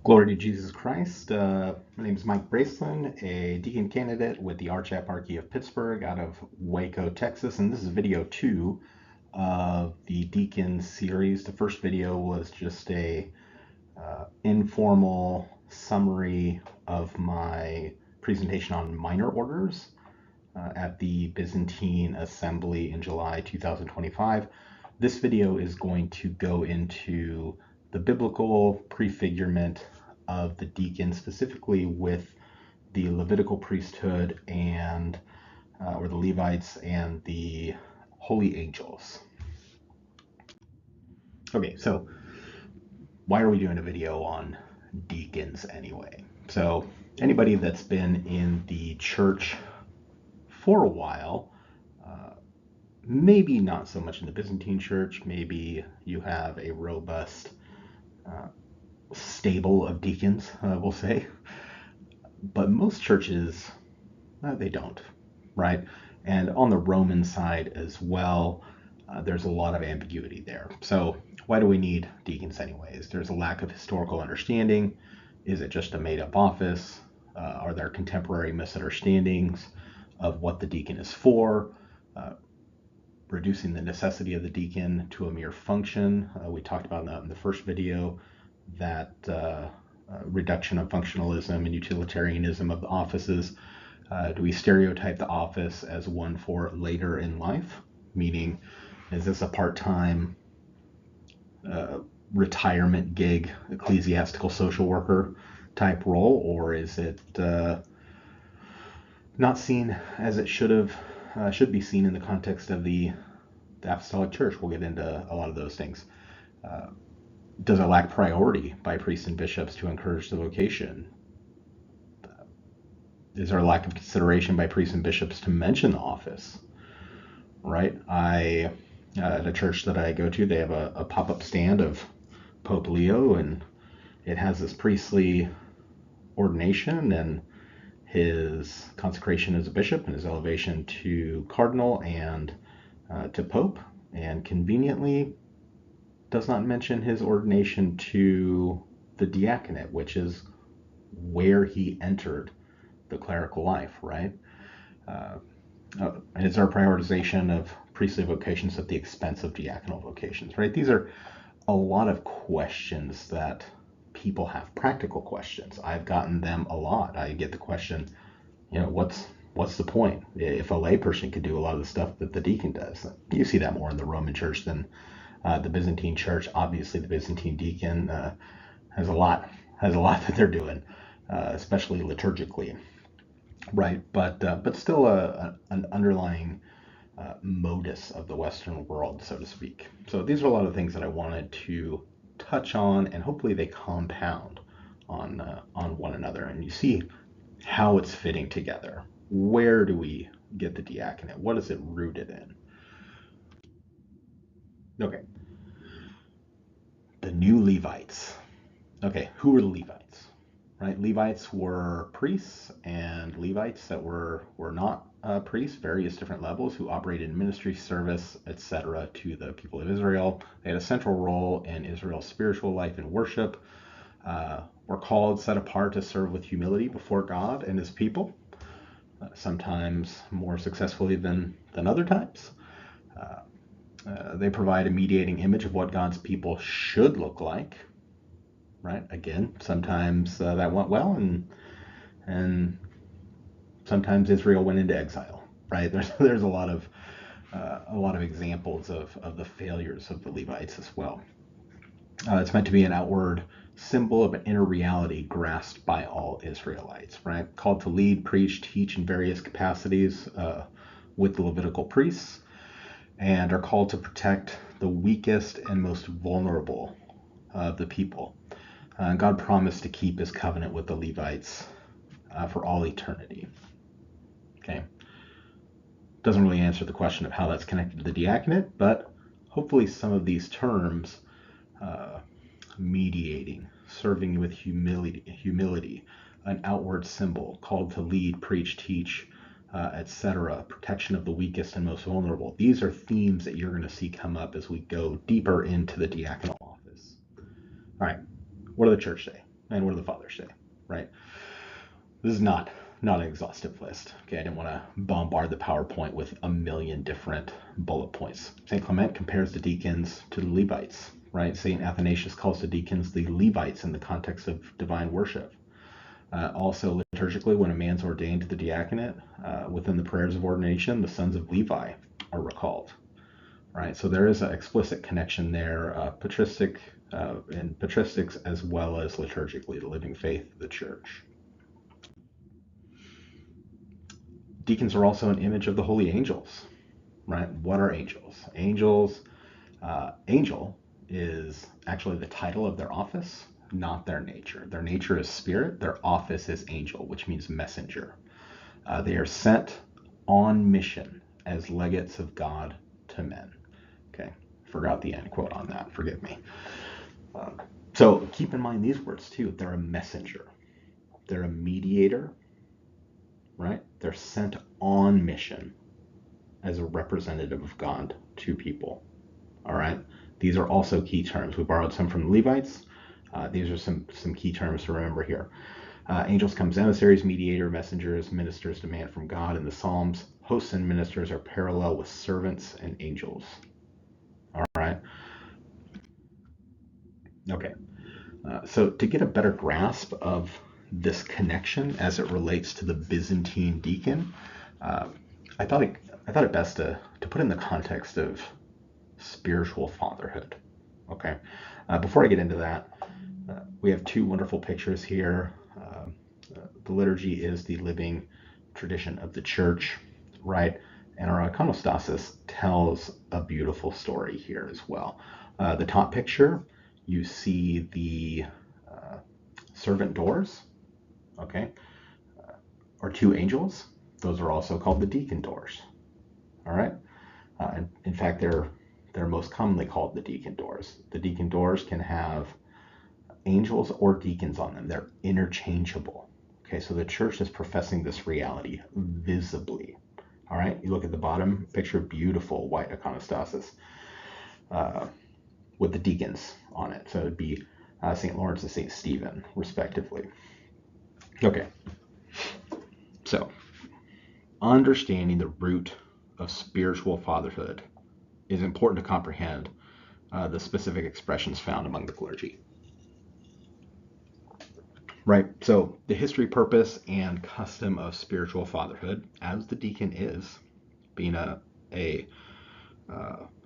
Glory to Jesus Christ. My name is Mike Braceland, a deacon candidate with the Archieparchy of Pittsburgh out of Waco, Texas. And this is video 2 of the Deacon series. The first video was just a informal summary of my presentation on minor orders at the Byzantine Assembly in July 2025. This video is going to go into the biblical prefigurement of the deacon, specifically with the Levitical priesthood and or the Levites and the holy angels. Okay, so why are we doing a video on deacons anyway? So anybody that's been in the church for a while, maybe not so much in the Byzantine church, maybe you have a robust stable of deacons, we'll say, but most churches, they don't, right? And on the Roman side as well, there's a lot of ambiguity there. So why do we need deacons anyways? There's a lack of historical understanding. Is it just a made-up office? Are there contemporary misunderstandings of what the deacon is for? Reducing the necessity of the deacon to a mere function. We talked about that in the first video, that reduction of functionalism and utilitarianism of the offices. Do we stereotype the office as one for later in life? Meaning, is this a part-time retirement gig, ecclesiastical social worker type role, or is it not seen as it should be seen in the context of the apostolic church? We'll get into a lot of those things. Does it lack priority by priests and bishops to encourage the vocation? Is there a lack of consideration by priests and bishops to mention the office? Right? At a church that I go to, they have a pop-up stand of Pope Leo, and it has this priestly ordination and his consecration as a bishop and his elevation to cardinal and to pope, and conveniently does not mention his ordination to the diaconate, which is where he entered the clerical life, right? Is there a prioritization of priestly vocations at the expense of diaconal vocations, right? These are a lot of questions that people have, practical questions. I've gotten them a lot. I get the question, what's the point if a layperson could do a lot of the stuff that the deacon does? You see that more in the Roman church than the Byzantine church. Obviously, the Byzantine deacon has a lot that they're doing, especially liturgically, right? But still an underlying modus of the Western world, so to speak. So these are a lot of things that I wanted to touch on, and hopefully they compound on one another, and you see how it's fitting together. Where do we get the diaconate? What is it rooted in? Okay. The new Levites. Okay, who were the Levites? Right? Levites were priests and Levites that were not priests, various different levels, who operated in ministry, service, etc. to the people of Israel. They had a central role in Israel's spiritual life and worship. Were called, set apart to serve with humility before God and his people, sometimes more successfully than other times. They provide a mediating image of what God's people should look like, right? Again, sometimes that went well, and sometimes Israel went into exile, right? There's a lot of examples of the failures of the Levites as well. It's meant to be an outward symbol of an inner reality grasped by all Israelites, right? Called to lead, preach, teach in various capacities with the Levitical priests, and are called to protect the weakest and most vulnerable of the people. God promised to keep his covenant with the Levites for all eternity. Okay. Doesn't really answer the question of how that's connected to the diaconate, but hopefully some of these terms, mediating, serving with humility, an outward symbol, called to lead, preach, teach, etc., protection of the weakest and most vulnerable. These are themes that you're going to see come up as we go deeper into the diaconal office. All right, what do the church say? And what do the fathers say, right? This is not an exhaustive list. Okay, I didn't want to bombard the PowerPoint with a million different bullet points. St. Clement compares the deacons to the Levites, right? St. Athanasius calls the deacons the Levites in the context of divine worship. Also, liturgically, when a man's ordained to the diaconate, within the prayers of ordination, the sons of Levi are recalled, right? So there is an explicit connection there, in patristics as well as liturgically, the living faith of the church. Deacons are also an image of the holy angels, right? What are angels? Angel is actually the title of their office, not their nature. Their nature is spirit. Their office is angel, which means messenger. They are sent on mission as legates of God to men. Okay, forgot the end quote on that. Forgive me. So keep in mind these words too. They're a messenger. They're a mediator, right? They're sent on mission as a representative of God to people. All right. These are also key terms. We borrowed some from the Levites. These are some key terms to remember here. Angels comes emissaries, mediator, messengers, ministers demand from God in the Psalms. Hosts and ministers are parallel with servants and angels. All right. Okay. So to get a better grasp of this connection as it relates to the Byzantine deacon, I thought it best to put in the context of spiritual fatherhood. Okay. Before I get into that, we have two wonderful pictures here. The liturgy is the living tradition of the church, right? And our iconostasis tells a beautiful story here as well. The top picture, you see the servant doors, okay, or two angels. Those are also called the deacon doors. All right. In fact, they're most commonly called the deacon doors. The deacon doors can have angels or deacons on them. They're interchangeable. Okay, so the church is professing this reality visibly. All right, you look at the bottom picture, beautiful white iconostasis with the deacons on it. So it'd be St. Lawrence and St. Stephen, respectively. Okay, so understanding the root of spiritual fatherhood is important to comprehend the specific expressions found among the clergy. Right, so the history, purpose, and custom of spiritual fatherhood, as the deacon is, being a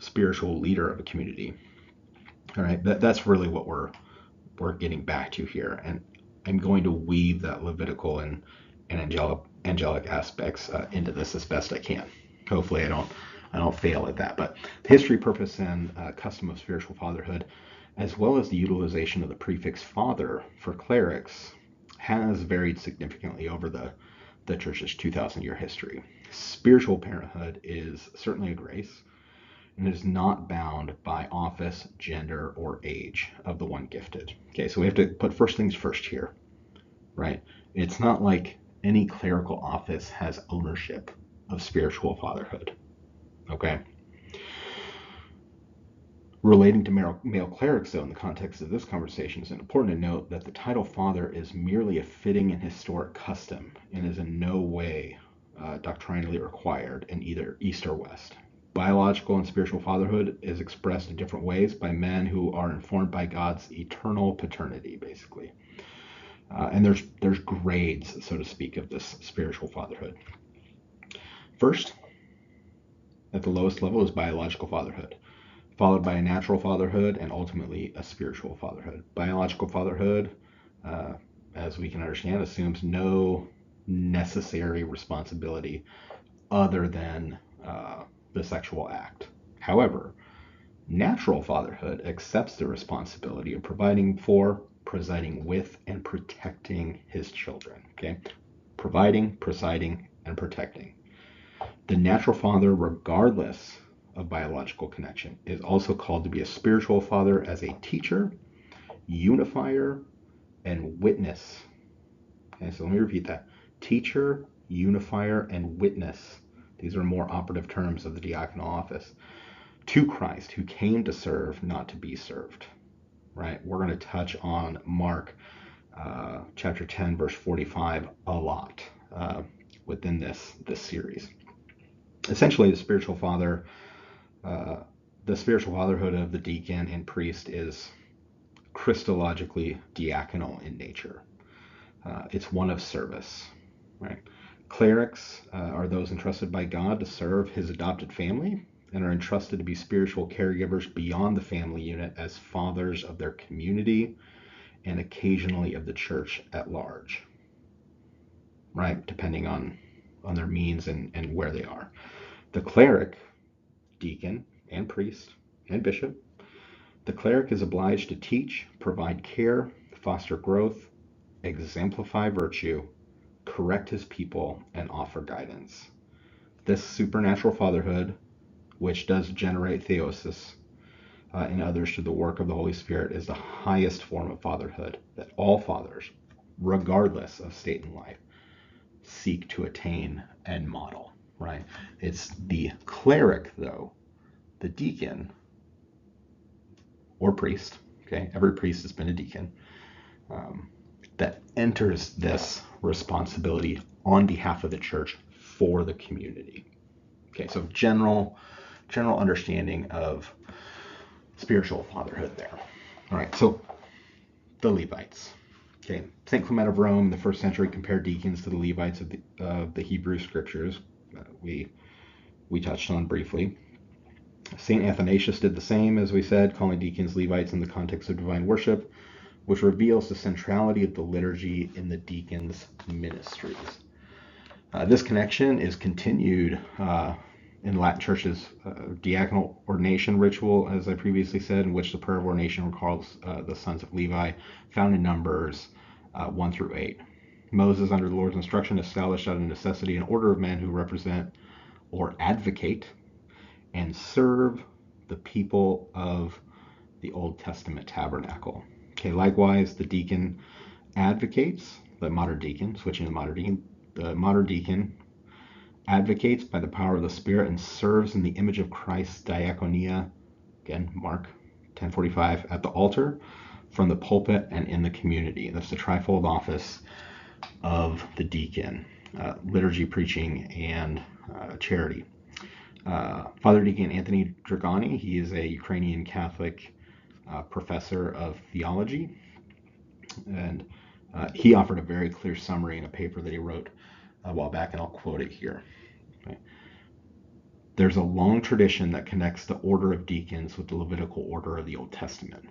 spiritual leader of a community. All right, that's really what we're getting back to here, and I'm going to weave that Levitical and angelic aspects into this as best I can. Hopefully, I don't fail at that. But the history, purpose, and custom of spiritual fatherhood, as well as the utilization of the prefix father for clerics, has varied significantly over the church's 2,000-year history. Spiritual parenthood is certainly a grace, and is not bound by office, gender, or age of the one gifted. Okay, so we have to put first things first here, right? It's not like any clerical office has ownership of spiritual fatherhood, okay? Relating to male clerics, though, in the context of this conversation, it's important to note that the title father is merely a fitting and historic custom and is in no way doctrinally required in either East or West. Biological and spiritual fatherhood is expressed in different ways by men who are informed by God's eternal paternity, basically. And there's grades, so to speak, of this spiritual fatherhood. First, at the lowest level, is biological fatherhood, followed by a natural fatherhood, and ultimately a spiritual fatherhood. Biological fatherhood, as we can understand, assumes no necessary responsibility other than the sexual act. However, natural fatherhood accepts the responsibility of providing for, presiding with, and protecting his children. Okay? Providing, presiding, and protecting. The natural father, regardless of biological connection, is also called to be a spiritual father as a teacher, unifier, and witness. Okay, so let me repeat that. Teacher, unifier, and witness. These are more operative terms of the diaconal office. To Christ, who came to serve, not to be served. Right? We're going to touch on Mark chapter 10, verse 45 a lot within this series. Essentially, the spiritual fatherhood of the deacon and priest is Christologically diaconal in nature. It's one of service, right? Clerics are those entrusted by God to serve his adopted family and are entrusted to be spiritual caregivers beyond the family unit as fathers of their community and occasionally of the church at large, right? Depending on their means and where they are. The cleric, deacon, and priest, and bishop, the cleric is obliged to teach, provide care, foster growth, exemplify virtue, correct his people, and offer guidance. This supernatural fatherhood, which does generate theosis in others through the work of the Holy Spirit, is the highest form of fatherhood that all fathers, regardless of state in life, seek to attain and model, right? It's the cleric, though, the deacon or priest, okay, every priest has been a deacon, that enters this responsibility on behalf of the church for the community. Okay, so general understanding of spiritual fatherhood there. All right, so the Levites. Okay, St. Clement of Rome in the first century compared deacons to the Levites of the Hebrew scriptures. We touched on briefly. St. Athanasius did the same, as we said, calling deacons Levites in the context of divine worship, which reveals the centrality of the liturgy in the deacons' ministries. This connection is continued in Latin Church's diaconal ordination ritual, as I previously said, in which the prayer of ordination recalls the sons of Levi, found in Numbers 1 through 8. Moses, under the Lord's instruction, established out of necessity an order of men who represent or advocate and serve the people of the Old Testament tabernacle. Okay, likewise, the deacon advocates, the modern deacon advocates by the power of the Spirit and serves in the image of Christ's diaconia, again, Mark 10:45, at the altar, from the pulpit, and in the community. That's the trifold office of the deacon, liturgy, preaching, and charity. Father Deacon Anthony Dragani, he is a Ukrainian Catholic professor of theology, and he offered a very clear summary in a paper that he wrote a while back, and I'll quote it here. Okay. There's a long tradition that connects the order of deacons with the Levitical order of the Old Testament.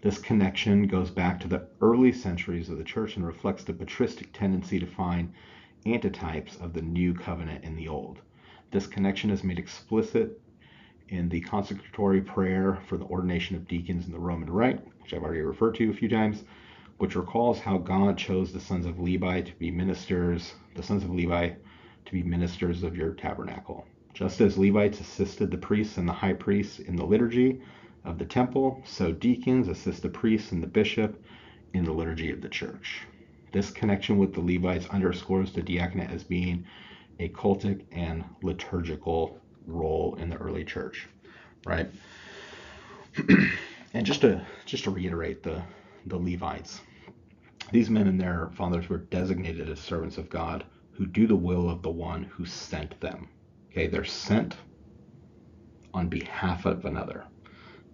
This connection goes back to the early centuries of the church and reflects the patristic tendency to find antitypes of the new covenant in the old. This connection is made explicit in the consecratory prayer for the ordination of deacons in the Roman Rite, which I've already referred to a few times, which recalls how God chose the sons of Levi to be ministers, of your tabernacle. Just as Levites assisted the priests and the high priests in the liturgy of the temple, so deacons assist the priests and the bishop in the liturgy of the church. This connection with the Levites underscores the diaconate as being a cultic and liturgical role in the early church, right? And just to reiterate the Levites, these men and their fathers were designated as servants of God who do the will of the one who sent them. Okay, they're sent on behalf of another,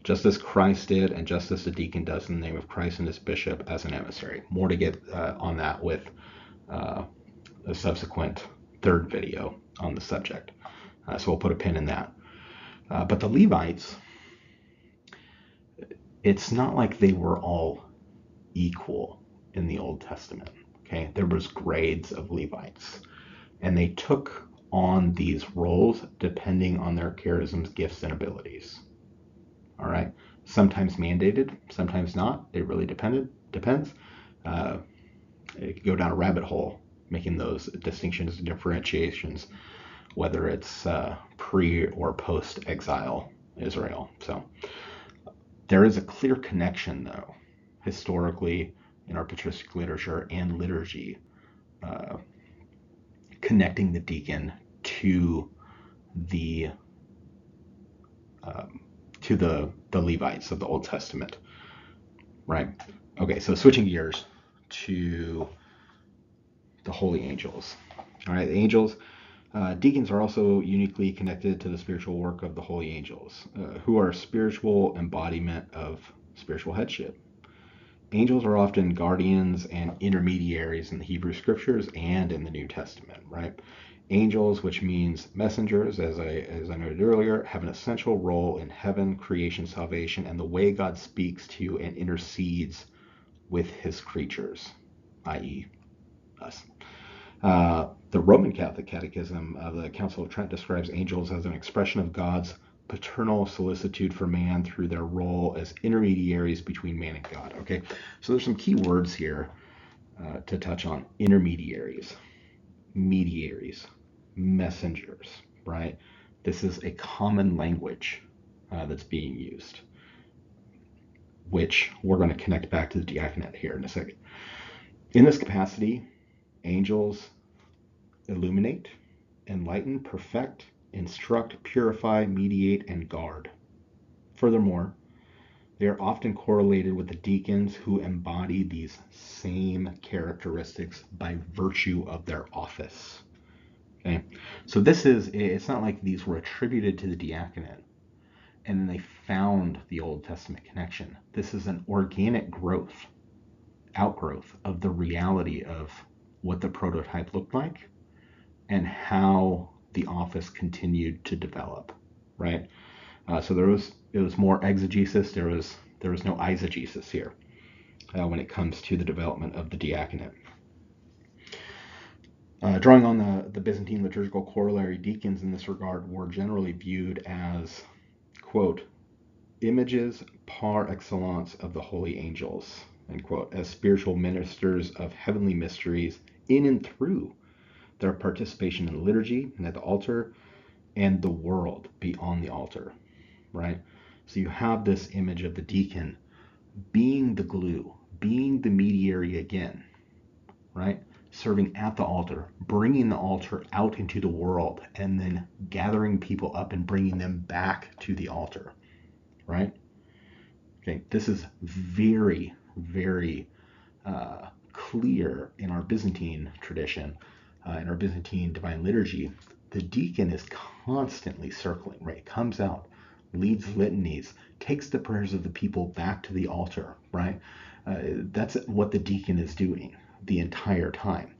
just as Christ did, and just as the deacon does in the name of Christ and his bishop as an emissary. More to get on that with a subsequent third video on the subject. So we'll put a pin in that. But the Levites, it's not like they were all equal in the Old Testament. Okay, there was grades of Levites, and they took on these roles depending on their charisms, gifts, and abilities. All right, sometimes mandated, sometimes not. It really depends. It could go down a rabbit hole making those distinctions and differentiations, whether it's pre or post exile Israel. So there is a clear connection, though, historically in our patristic literature and liturgy, connecting the deacon to the Levites of the Old Testament, right? Okay, so switching gears to the holy angels. All right, the angels, deacons are also uniquely connected to the spiritual work of the holy angels, who are spiritual embodiment of spiritual headship. Angels are often guardians and intermediaries in the Hebrew scriptures and in the New Testament, right? Angels, which means messengers, as I noted earlier, have an essential role in heaven, creation, salvation, and the way God speaks to and intercedes with his creatures, i.e., us. The Roman Catholic Catechism of the Council of Trent describes angels as an expression of God's paternal solicitude for man through their role as intermediaries between man and God. Okay, so there's some key words here to touch on: intermediaries, mediaries, messengers, right? This is a common language that's being used, which we're going to connect back to the diaconate here in a second. In this capacity, angels illuminate, enlighten, perfect, instruct, purify, mediate, and guard. Furthermore, they are often correlated with the deacons who embody these same characteristics by virtue of their office. Okay, so it's not like these were attributed to the diaconate and then they found the Old Testament connection. This is an organic outgrowth of the reality of what the prototype looked like and how the office continued to develop, right? So it was more exegesis. There was no eisegesis here when it comes to the development of the diaconate. Drawing on the Byzantine liturgical corollary, deacons in this regard were generally viewed as, quote, images par excellence of the holy angels, end quote, as spiritual ministers of heavenly mysteries in and through their participation in the liturgy and at the altar and the world beyond the altar, right? So you have this image of the deacon being the glue, being the mediator again, right? Serving at the altar, bringing the altar out into the world, and then gathering people up and bringing them back to the altar, right? Okay, this is very, very clear in our Byzantine tradition, in our Byzantine divine liturgy. The deacon is constantly circling, right? Comes out, leads litanies, takes the prayers of the people back to the altar, right? That's what the deacon is doing the entire time,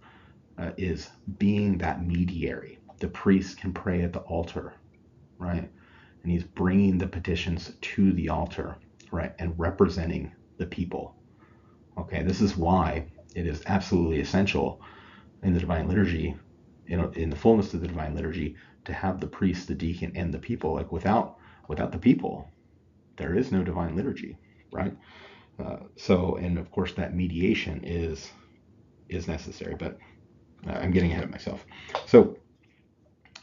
is being that mediary. The priest can pray at the altar, right? And he's bringing the petitions to the altar, right? And representing the people. Okay, this is why it is absolutely essential in the divine liturgy, in the fullness of the divine liturgy, to have the priest, the deacon, and the people. Like without the people, there is no divine liturgy, right? And of course that mediation is necessary, but I'm getting ahead of myself. So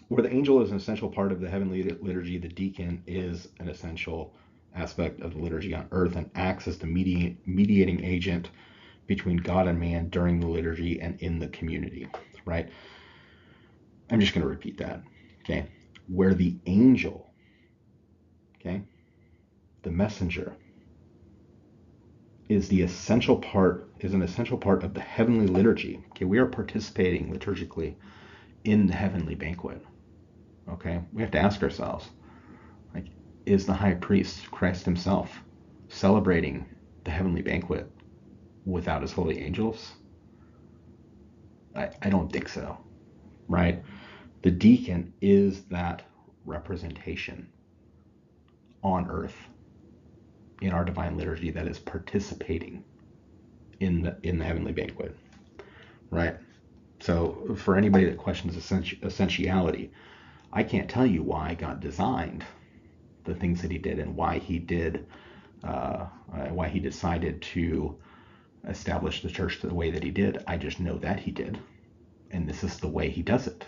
where the angel is an essential part of the heavenly liturgy, the deacon is an essential aspect of the liturgy on earth and acts as the mediating agent between God and man during the liturgy and in the community, right? I'm just going to repeat that, okay? Where the angel, okay, the messenger, is an essential part of the heavenly liturgy. Okay, we are participating liturgically in the heavenly banquet. Okay, we have to ask ourselves, like, is the high priest Christ himself celebrating the heavenly banquet without his holy angels? I don't think so, right? The deacon is that representation on earth in our divine liturgy that is participating in the heavenly banquet, right? So for anybody that questions essentiality, I can't tell you why God designed the things that he did and why he decided to establish the church the way that he did. I just know that he did, and this is the way he does it,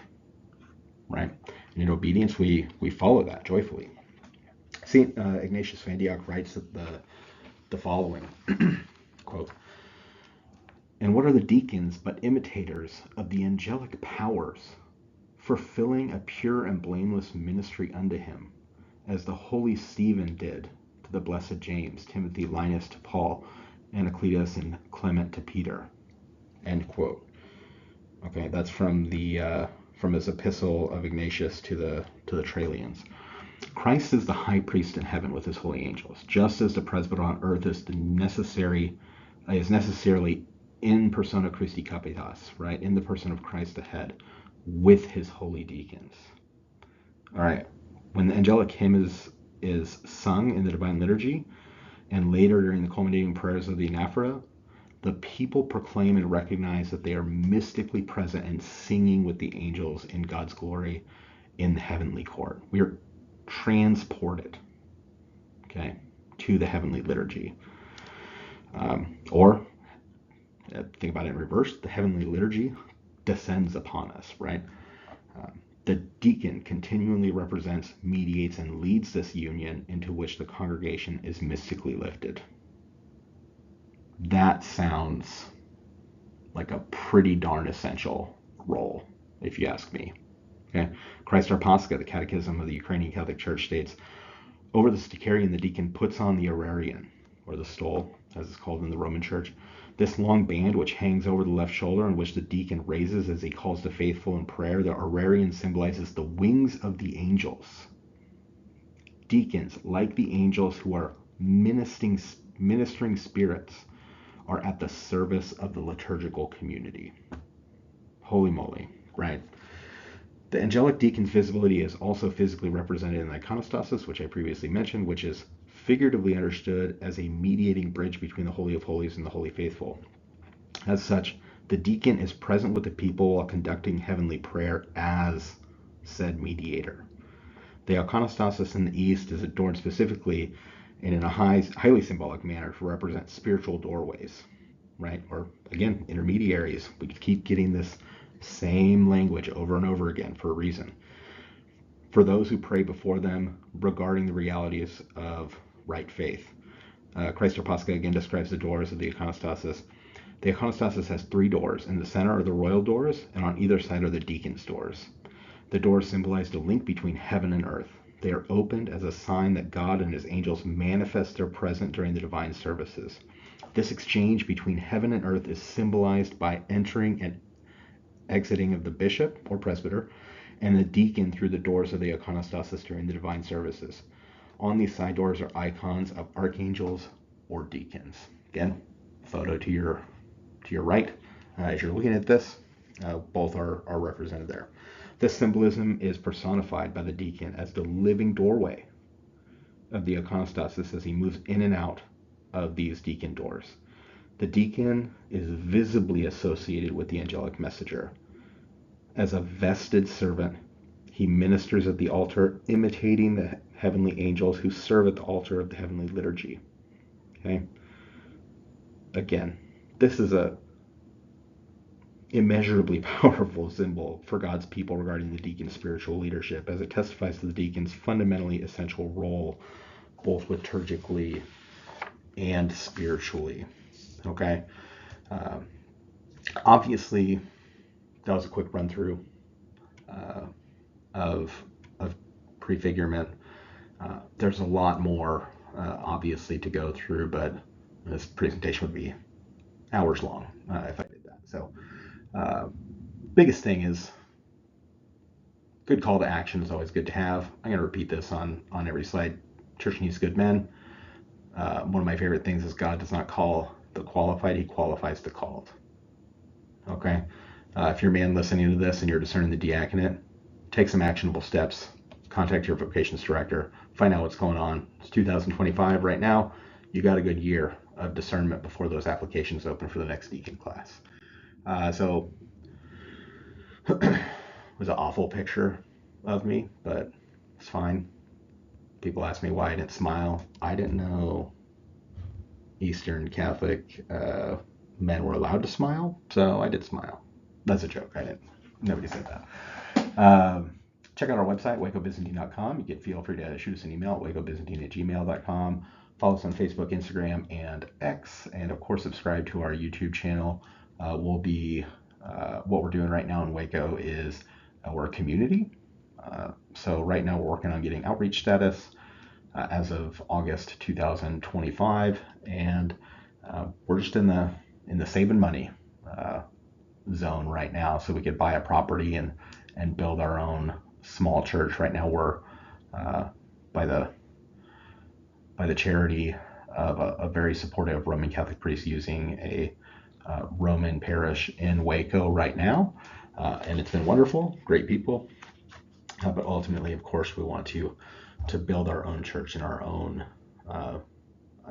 right? And in obedience, we follow that joyfully. St. Ignatius of Antioch writes the following, quote, "And what are the deacons but imitators of the angelic powers, fulfilling a pure and blameless ministry unto him, as the holy Stephen did to the blessed James, Timothy, Linus to Paul, Anacletus, and Clement to Peter." end quote. Okay, that's from his epistle of Ignatius to the Trallians. Christ is the high priest in heaven with his holy angels, just as the presbyter on earth is necessarily in persona Christi Capitas, right? In the person of Christ the head, with his holy deacons. All right. When the angelic hymn is sung in the divine liturgy, and later during the culminating prayers of the anaphora, the people proclaim and recognize that they are mystically present and singing with the angels in God's glory in the heavenly court. We are transported, okay, to the heavenly liturgy. Or think about it in reverse, the heavenly liturgy descends upon us, right? The deacon continually represents, mediates, and leads this union into which the congregation is mystically lifted. That sounds like a pretty darn essential role, if you ask me. Okay, Christ our Pascha, the Catechism of the Ukrainian Catholic Church states, over the Sticharion, the deacon puts on the Aurarian, or the stole, as it's called in the Roman Church. This long band which hangs over the left shoulder and which the deacon raises as he calls the faithful in prayer, the Aurarian symbolizes the wings of the angels. Deacons, like the angels who are ministering spirits, are at the service of the liturgical community. Holy moly, right? The angelic deacon's visibility is also physically represented in the iconostasis, which I previously mentioned, which is figuratively understood as a mediating bridge between the Holy of Holies and the Holy Faithful. As such, the deacon is present with the people while conducting heavenly prayer as said mediator. The iconostasis in the East is adorned specifically and in a highly symbolic manner to represent spiritual doorways, right? Or again, intermediaries. We keep getting this same language over and over again for a reason. For those who pray before them regarding the realities of right faith. Christ our Pascha again describes the doors of the iconostasis. The iconostasis has 3 doors. In the center are the royal doors, and on either side are the deacon's doors. The doors symbolize the link between heaven and earth. They are opened as a sign that God and his angels manifest their presence during the divine services. This exchange between heaven and earth is symbolized by entering and exiting of the bishop or presbyter and the deacon through the doors of the iconostasis during the divine services. On these side doors are icons of archangels or deacons. Again, photo to your right. As you're looking at this, both are represented there. This symbolism is personified by the deacon as the living doorway of the iconostasis as he moves in and out of these deacon doors. The deacon is visibly associated with the angelic messenger. As a vested servant, he ministers at the altar, imitating the heavenly angels who serve at the altar of the heavenly liturgy. Okay? Again, this is a immeasurably powerful symbol for God's people regarding the deacon's spiritual leadership, as it testifies to the deacon's fundamentally essential role, both liturgically and spiritually. Okay? Obviously, that was a quick run through of prefigurement. There's a lot more, obviously, to go through, but this presentation would be hours long if I did that. So, biggest thing is good call to action is always good to have. I'm going to repeat this on every slide. Church needs good men. One of my favorite things is God does not call the qualified, he qualifies the called. Okay? If you're a man listening to this and you're discerning the diaconate, take some actionable steps. Contact your vocations director. Find out what's going on. It's 2025 right now. You got a good year of discernment before those applications open for the next deacon class. So it was an awful picture of me, but it's fine. People ask me why I didn't smile. I didn't know Eastern Catholic men were allowed to smile, so I did smile. That's a joke. Nobody said that. Check out our website, wacobyzantine.com. You can feel free to shoot us an email at wacobyzantine@gmail.com. Follow us on Facebook, Instagram, and X. And of course, subscribe to our YouTube channel. What we're doing right now in Waco is we're a community. So right now we're working on getting outreach status as of August 2025. And we're just in the saving money zone right now, so we could buy a property and build our own small church. Right now we're by the charity of a very supportive Roman Catholic priest using a Roman parish in Waco right now, and it's been wonderful, great people. But ultimately, of course, we want to build our own church in our own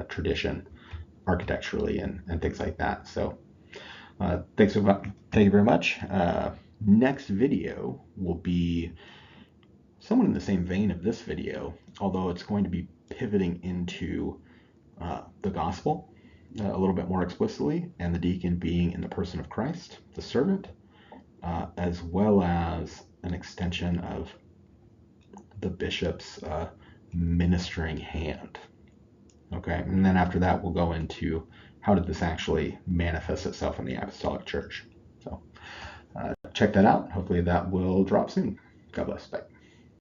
tradition, architecturally and things like that. So thank you very much. Next video will be somewhat in the same vein of this video, although it's going to be pivoting into the gospel a little bit more explicitly, and the deacon being in the person of Christ, the servant, as well as an extension of the bishop's ministering hand. Okay, and then after that, we'll go into how did this actually manifest itself in the apostolic church. So check that out. Hopefully that will drop soon. God bless. Bye.